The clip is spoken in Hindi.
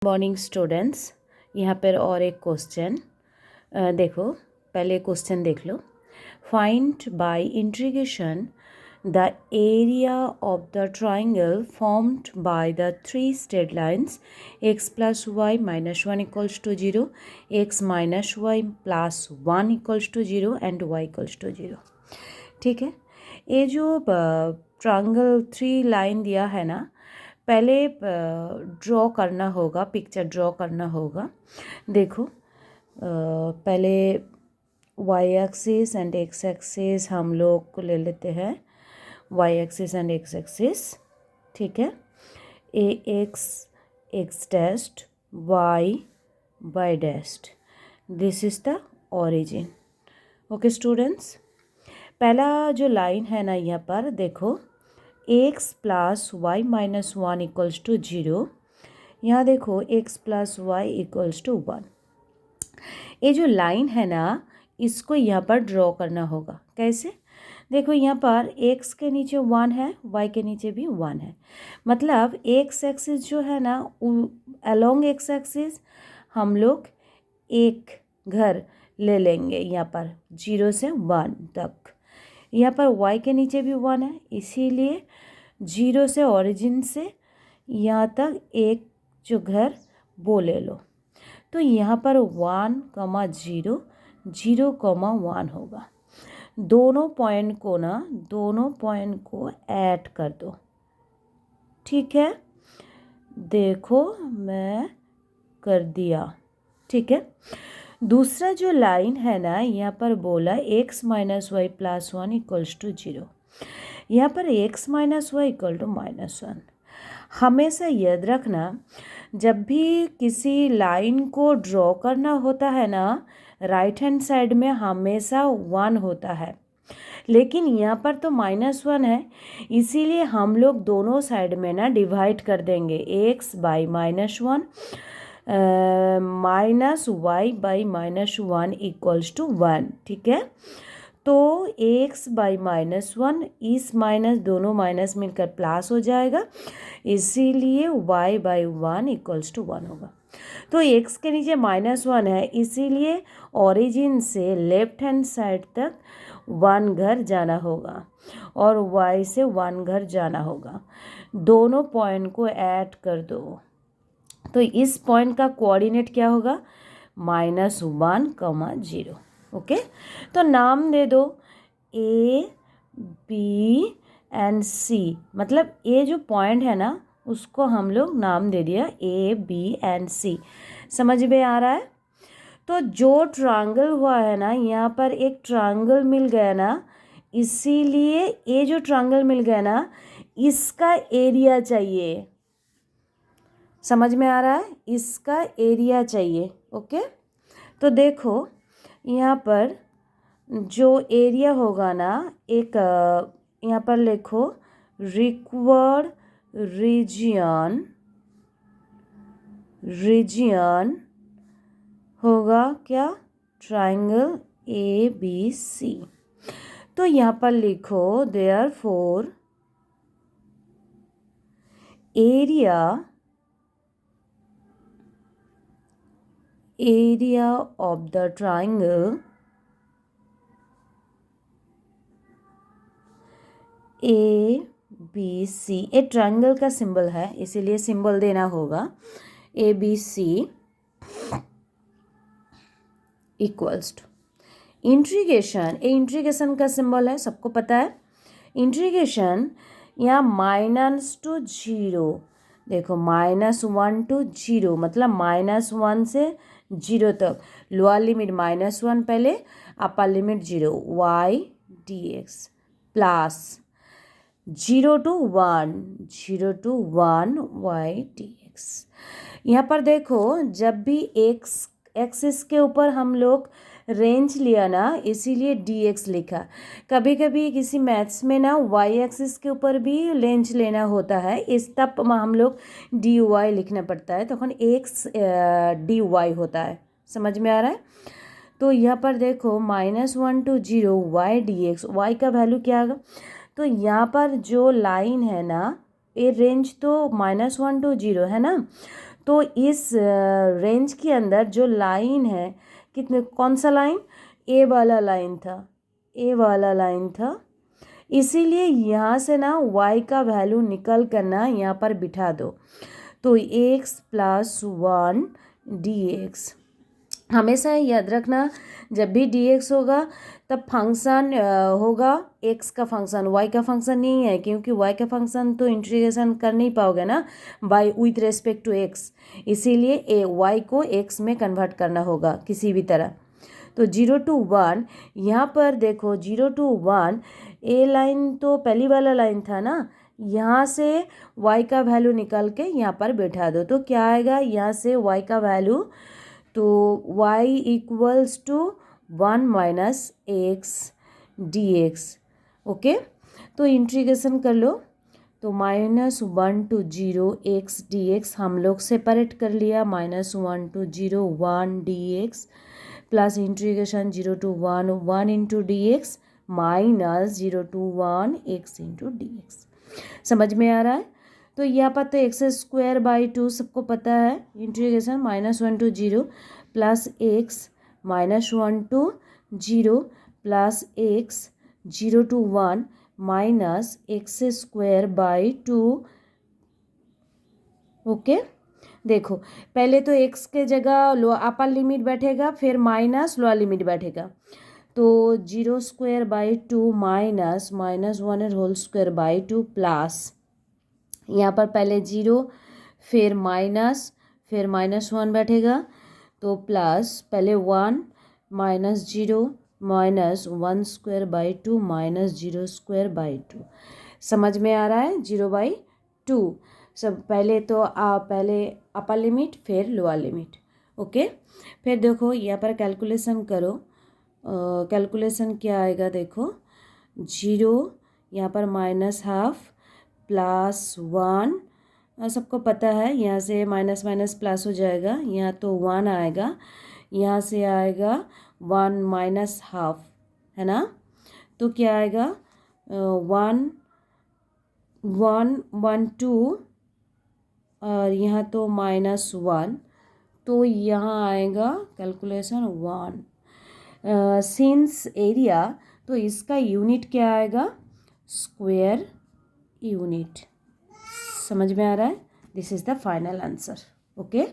Morning students. यहाँ पर और एक क्वेश्चन देखो, पहले क्वेश्चन देख लो। Find by integration the area of the triangle formed by the three straight lines x plus Y minus one equals to zero, X minus Y plus one equals to zero and y equals to zero. ठीक है, ये जो ट्राइंगल थ्री लाइन दिया है ना, पहले ड्रॉ करना होगा, पिक्चर ड्रॉ करना होगा। देखो पहले Y axis and X axis हम लोग को ले लेते हैं, Y axis and X axis. ठीक है, ए X X dashed, Y Y dashed, this is the origin. Okay students, पहला जो लाइन है ना, यहाँ पर देखो X plus Y minus one equals to zero. यहाँ देखो X plus Y equals to one. ये जो लाइन है ना, इसको यहाँ पर ड्रॉ करना होगा। कैसे? देखो यहाँ पर एक्स के नीचे वन है, वाई के नीचे भी वन है, मतलब एक्स एक्सिस जो है ना, अलोंग एक्स एक्सिस हम लोग एक घर ले लेंगे यहाँ पर जीरो से वन तक। यहाँ पर y के नीचे भी वन है, इसीलिए जीरो से ओरिजिन से यहाँ तक एक जो घर वो ले लो। तो यहाँ पर one comma zero, zero comma one होगा। दोनों पॉइंट को ऐड कर दो। ठीक है, देखो मैं कर दिया। ठीक है, दूसरा जो लाइन है ना, यहाँ पर बोला x minus Y plus one equals to zero. यहाँ पर x minus y equal to minus one. हमेशा याद रखना, जब भी किसी लाइन को ड्रॉ करना होता है ना, राइट हैंड साइड में हमेशा वन होता है, लेकिन यहाँ पर तो माइनस वन है, इसीलिए हम लोग दोनों साइड में ना डिवाइड कर देंगे। x by minus one minus y by minus one equals to one. ठीक है, तो एक्स बाई माइनस वन, इस माइनस दोनों माइनस मिलकर प्लस हो जाएगा, इसीलिए y by one equals to one होगा। तो एक्स के नीचे माइनस वन है, इसीलिए ओरिजिन से लेफ्ट हैंड साइड तक वन घर जाना होगा और वाई से वन घर जाना होगा। दोनों पॉइंट को ऐड कर दो, तो इस पॉइंट का कोऑर्डिनेट क्या होगा? Minus one comma zero. Okay, तो नाम दे दो ए बी एंड सी, मतलब ये जो पॉइंट है ना, उसको हम लोग नाम दे दिया ए बी एंड सी। समझ में आ रहा है? तो जो ट्रायंगल हुआ है ना, यहाँ पर एक ट्रायंगल मिल गया ना, इसीलिए ये जो ट्रायंगल मिल गया ना, इसका एरिया चाहिए। समझ में आ रहा है? इसका एरिया चाहिए। ओके, तो देखो यहाँ पर जो एरिया होगा ना, एक यहाँ पर लिखो रिक्वायर्ड रीजियन होगा क्या? Triangle A B C. तो यहाँ पर लिखो therefore area of the triangle A B C, ए ट्रायंगल का सिंबल है, इसीलिए सिंबल देना होगा A B C equals to integration. ए इंटीग्रेशन का सिंबल है, सबको पता है। इंटीग्रेशन यहाँ माइनस टू जीरो, देखो माइनस वन टू जीरो, मतलब माइनस वन से जीरो तक। लोअर लिमिट माइनस वन पहले, upper limit zero, y d x plus zero to one y d x. यहाँ पर देखो, जब भी एक्स एक्सिस के ऊपर हम लोग रेंज लिया ना, इसीलिए डी एक्स लिखा। कभी कभी किसी मैथ्स में ना वाई एक्सिस के ऊपर भी रेंज लेना होता है, इस तब हम लोग डी वाई लिखना पड़ता है, तो एक्स डी वाई होता है। समझ में आ रहा है? तो यहाँ पर देखो minus one to zero y d x, y का वैल्यू क्या होगा? तो यहाँ पर जो लाइन है ना, ये रेंज तो माइनस वन टू जीरो है ना, तो इस रेंज के अंदर जो लाइन है, कितने, कौन सा लाइन, ए वाला लाइन था, ए वाला लाइन था। इसीलिए यहाँ से ना y का वैल्यू निकल कर ना यहाँ पर बिठा दो। तो x प्लस 1 dx, हमेशा याद रखना जब भी dx होगा तब फंक्शन होगा x का फंक्शन, y का फंक्शन नहीं है, क्योंकि y का फंक्शन तो इंटीग्रेशन कर नहीं पाओगे ना by with respect to x, इसीलिए y को x में कन्वर्ट करना होगा किसी भी तरह। तो 0 to 1, यहाँ पर देखो 0 to 1 ए लाइन तो पहली वाला लाइन था ना, यहाँ से y का वैल्यू निकाल के यहाँ पर बैठा दो। तो क्या आएगा यहाँ से y का वैल्यू, तो y equals to 1 minus x dx। Okay, तो इंटीग्रेशन कर लो। तो -1 to 0 x dx हम लोग सेपरेट कर लिया, -1 to 0 1 dx plus integration 0 to 1 1 into dx minus 0 to 1 x into dx। समझ में आ रहा है? तो यहाँ पर तो x²/2 सबको पता है, integration -1 to 0 plus x -1 to 0 plus x 0 to 1 minus x²/2। Okay, देखो पहले तो x के जगह लो अपर लिमिट बैठेगा, फिर माइनस लोअर लिमिट बैठेगा। तो 0²/2 माइनस -1² प्लस, यहाँ पर पहले 0 फिर माइनस फिर -1 बैठेगा, तो प्लस पहले 1 माइनस 0 माइनस 1²/2 माइनस 0²/2। समझ में आ रहा है? 0/2 सब पहले तो पहले अपर लिमिट फिर लोअर लिमिट। ओके, फिर देखो यहाँ पर कैलकुलेशन करो, कैलकुलेशन क्या आएगा देखो, 0 यहाँ पर -½ प्लस 1, सबको पता है यहाँ से माइनस माइनस प्लस हो जाएगा, यहाँ तो 1 आएगा, यहाँ से आएगा 1 -½ है ना। तो क्या आएगा 1 1 1 2 और यहाँ तो -1, तो यहाँ आएगा कैलकुलेशन 1। सिंस एरिया, तो इसका यूनिट क्या आएगा, स्क्वायर यूनिट। समझ में आ रहा है? This is the final answer. Okay.